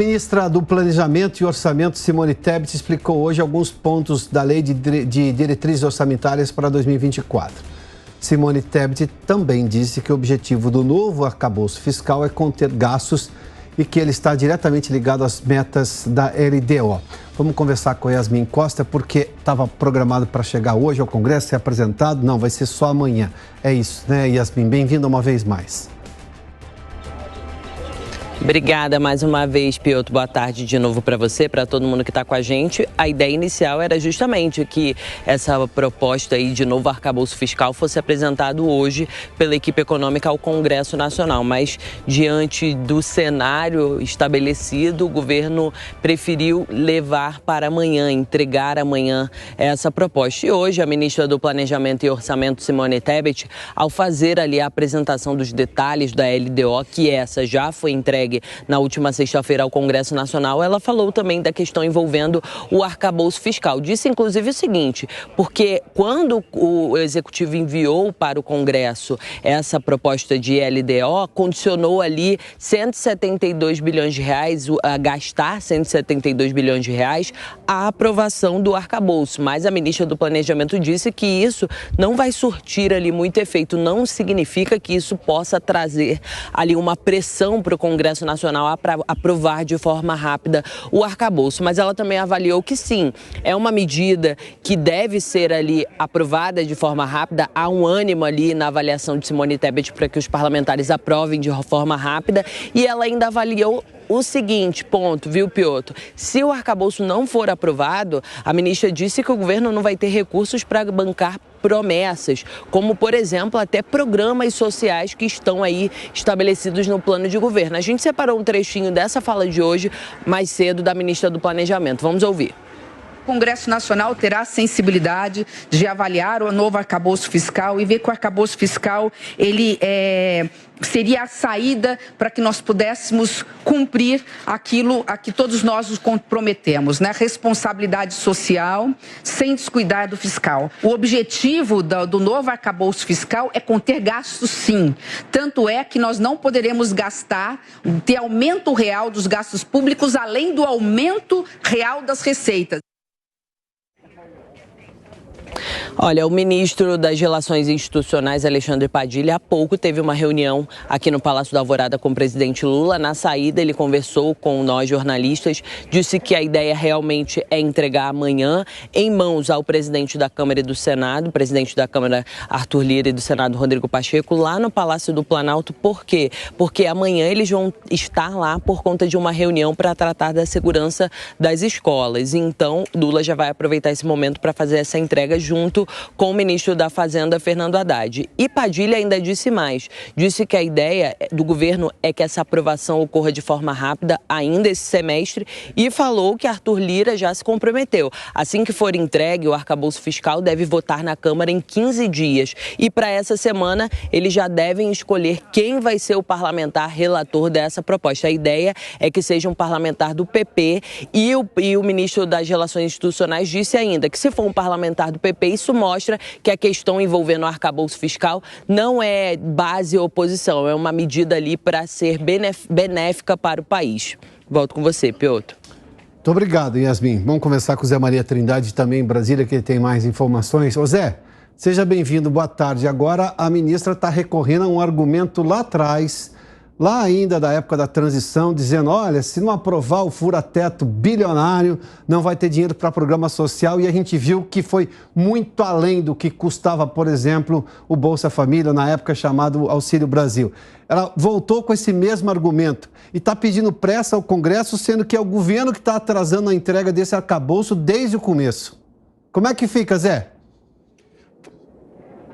A ministra do Planejamento e Orçamento, Simone Tebet, explicou hoje alguns pontos da Lei de Diretrizes Orçamentárias para 2024. Simone Tebet também disse que o objetivo do novo arcabouço fiscal é conter gastos e que ele está diretamente ligado às metas da LDO. Vamos conversar com a Yasmin Costa, porque estava programado para chegar hoje ao Congresso, ser apresentado. Não, vai ser só amanhã. É isso, né, Yasmin? Bem-vinda uma vez mais. Obrigada mais uma vez, Piotr. Boa tarde de novo para você, para todo mundo que está com a gente. A ideia inicial era justamente que essa proposta aí de novo arcabouço fiscal fosse apresentado hoje pela equipe econômica ao Congresso Nacional, mas diante do cenário estabelecido, o governo preferiu levar para amanhã, entregar amanhã essa proposta. E hoje a ministra do Planejamento e Orçamento, Simone Tebet, ao fazer ali a apresentação dos detalhes da LDO, que essa já foi entregue na última sexta-feira ao Congresso Nacional, ela falou também da questão envolvendo o arcabouço fiscal. Disse, inclusive, o seguinte, porque quando o Executivo enviou para o Congresso essa proposta de LDO, condicionou ali 172 bilhões de reais, a gastar 172 bilhões de reais, a aprovação do arcabouço. Mas a ministra do Planejamento disse que isso não vai surtir ali muito efeito, não significa que isso possa trazer ali uma pressão para o Congresso Nacional para aprovar de forma rápida o arcabouço, mas ela também avaliou que sim, é uma medida que deve ser ali aprovada de forma rápida. Há um ânimo ali na avaliação de Simone Tebet para que os parlamentares aprovem de forma rápida, e ela ainda avaliou o seguinte ponto, viu, Piotr? Se o arcabouço não for aprovado, a ministra disse que o governo não vai ter recursos para bancar promessas, como, por exemplo, até programas sociais que estão aí estabelecidos no plano de governo. A gente separou um trechinho dessa fala de hoje, mais cedo, da ministra do Planejamento. Vamos ouvir. O Congresso Nacional terá a sensibilidade de avaliar o novo arcabouço fiscal e ver que o arcabouço fiscal ele seria a saída para que nós pudéssemos cumprir aquilo a que todos nós nos comprometemos, né? Responsabilidade social sem descuidar do fiscal. O objetivo do novo arcabouço fiscal é conter gastos, sim. Tanto é que nós não poderemos gastar, ter aumento real dos gastos públicos além do aumento real das receitas. Olha, o ministro das Relações Institucionais, Alexandre Padilha, há pouco teve uma reunião aqui no Palácio da Alvorada com o presidente Lula. Na saída, ele conversou com nós, jornalistas, disse que a ideia realmente é entregar amanhã em mãos ao presidente da Câmara e do Senado, presidente da Câmara, Arthur Lira, e do Senado, Rodrigo Pacheco, lá no Palácio do Planalto. Por quê? Porque amanhã eles vão estar lá por conta de uma reunião para tratar da segurança das escolas. Então, Lula já vai aproveitar esse momento para fazer essa entrega junto com o ministro da Fazenda, Fernando Haddad. E Padilha ainda disse mais. Disse que a ideia do governo é que essa aprovação ocorra de forma rápida ainda esse semestre, e falou que Arthur Lira já se comprometeu. Assim que for entregue, o arcabouço fiscal deve votar na Câmara em 15 dias. E para essa semana, eles já devem escolher quem vai ser o parlamentar relator dessa proposta. A ideia é que seja um parlamentar do PP, e o ministro das Relações Institucionais disse ainda que, se for um parlamentar do PP, isso mostra que a questão envolvendo o arcabouço fiscal não é base ou oposição, é uma medida ali para ser benéfica para o país. Volto com você, Piotr. Muito obrigado, Yasmin. Vamos conversar com o Zé Maria Trindade, também em Brasília, que ele tem mais informações. Ô Zé, seja bem-vindo, boa tarde. Agora a ministra está recorrendo a um argumento lá atrás, lá ainda da época da transição, dizendo, olha, se não aprovar o fura-teto bilionário, não vai ter dinheiro para programa social, e a gente viu que foi muito além do que custava, por exemplo, o Bolsa Família, na época chamado Auxílio Brasil. Ela voltou com esse mesmo argumento e está pedindo pressa ao Congresso, sendo que é o governo que está atrasando a entrega desse arcabouço desde o começo. Como é que fica, Zé?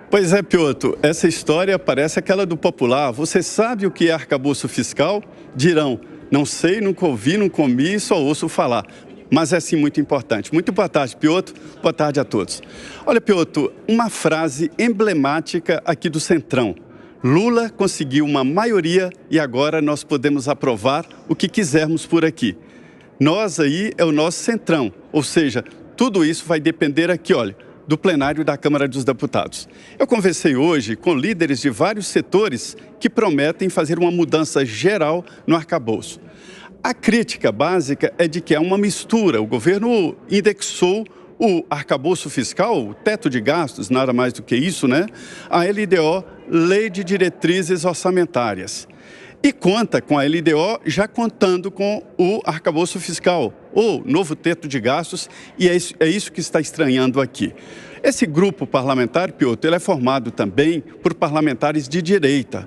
Pois é, Piotr, essa história parece aquela do popular. Você sabe o que é arcabouço fiscal? Dirão, não sei, nunca ouvi, não comi, só ouço falar. Mas é sim muito importante. Muito boa tarde, Piotr. Boa tarde a todos. Olha, Piotr, uma frase emblemática aqui do Centrão. Lula conseguiu uma maioria e agora nós podemos aprovar o que quisermos por aqui. Nós aí é o nosso Centrão, ou seja, tudo isso vai depender aqui, olha, do plenário da Câmara dos Deputados. Eu conversei hoje com líderes de vários setores que prometem fazer uma mudança geral no arcabouço. A crítica básica é de que é uma mistura. O governo indexou o arcabouço fiscal, o teto de gastos, nada mais do que isso, né? A LDO, Lei de Diretrizes Orçamentárias. E conta com a LDO já contando com o arcabouço fiscal, o novo teto de gastos, e é isso que está estranhando aqui. Esse grupo parlamentar, Piotr, ele é formado também por parlamentares de direita.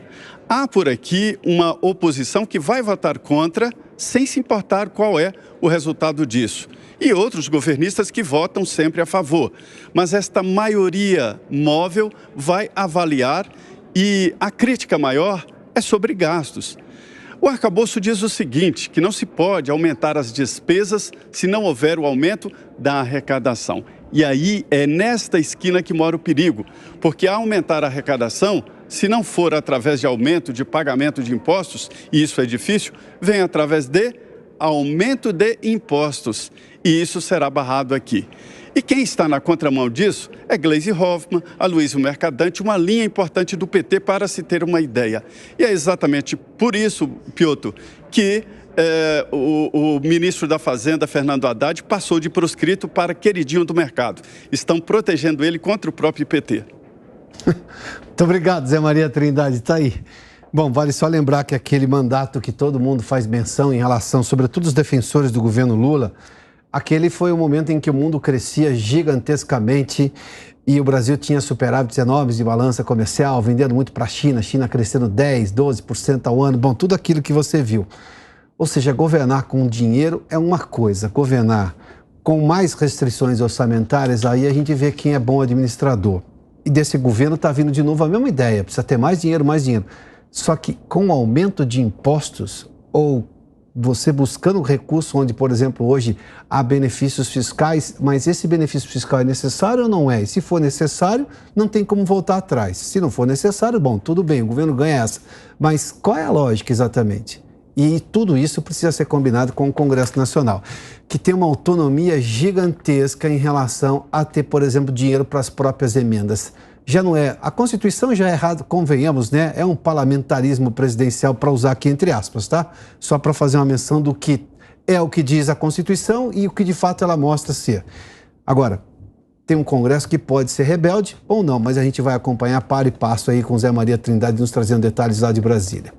Há por aqui uma oposição que vai votar contra, sem se importar qual é o resultado disso. E outros governistas que votam sempre a favor. Mas esta maioria móvel vai avaliar, e a crítica maior é sobre gastos. O arcabouço diz o seguinte, que não se pode aumentar as despesas se não houver o aumento da arrecadação. E aí é nesta esquina que mora o perigo, porque ao aumentar a arrecadação, se não for através de aumento de pagamento de impostos, e isso é difícil, vem através de aumento de impostos, e isso será barrado aqui. E quem está na contramão disso é Gleisi Hoffmann, Aloysio Mercadante, uma linha importante do PT para se ter uma ideia. E é exatamente por isso, Piotr, que o ministro da Fazenda, Fernando Haddad, passou de proscrito para queridinho do mercado. Estão protegendo ele contra o próprio PT. Muito obrigado, Zé Maria Trindade. Está aí. Bom, vale só lembrar que aquele mandato que todo mundo faz menção em relação, sobretudo os defensores do governo Lula, aquele foi o momento em que o mundo crescia gigantescamente e o Brasil tinha superávites enormes de balança comercial, vendendo muito para a China crescendo 10%, 12% ao ano, bom, tudo aquilo que você viu. Ou seja, governar com dinheiro é uma coisa, governar com mais restrições orçamentárias, aí a gente vê quem é bom administrador. E desse governo está vindo de novo a mesma ideia, precisa ter mais dinheiro, mais dinheiro. Só que com o aumento de impostos ou você buscando recurso onde, por exemplo, hoje há benefícios fiscais, mas esse benefício fiscal é necessário ou não é? E se for necessário, não tem como voltar atrás. Se não for necessário, bom, tudo bem, o governo ganha essa. Mas qual é a lógica exatamente? E tudo isso precisa ser combinado com o Congresso Nacional, que tem uma autonomia gigantesca em relação a ter, por exemplo, dinheiro para as próprias emendas. Já não é, a Constituição já é errado, convenhamos, né? É um parlamentarismo presidencial, para usar aqui entre aspas, tá? Só para fazer uma menção do que é o que diz a Constituição e o que de fato ela mostra ser. Agora, tem um Congresso que pode ser rebelde ou não, mas a gente vai acompanhar par e passo aí com Zé Maria Trindade nos trazendo detalhes lá de Brasília.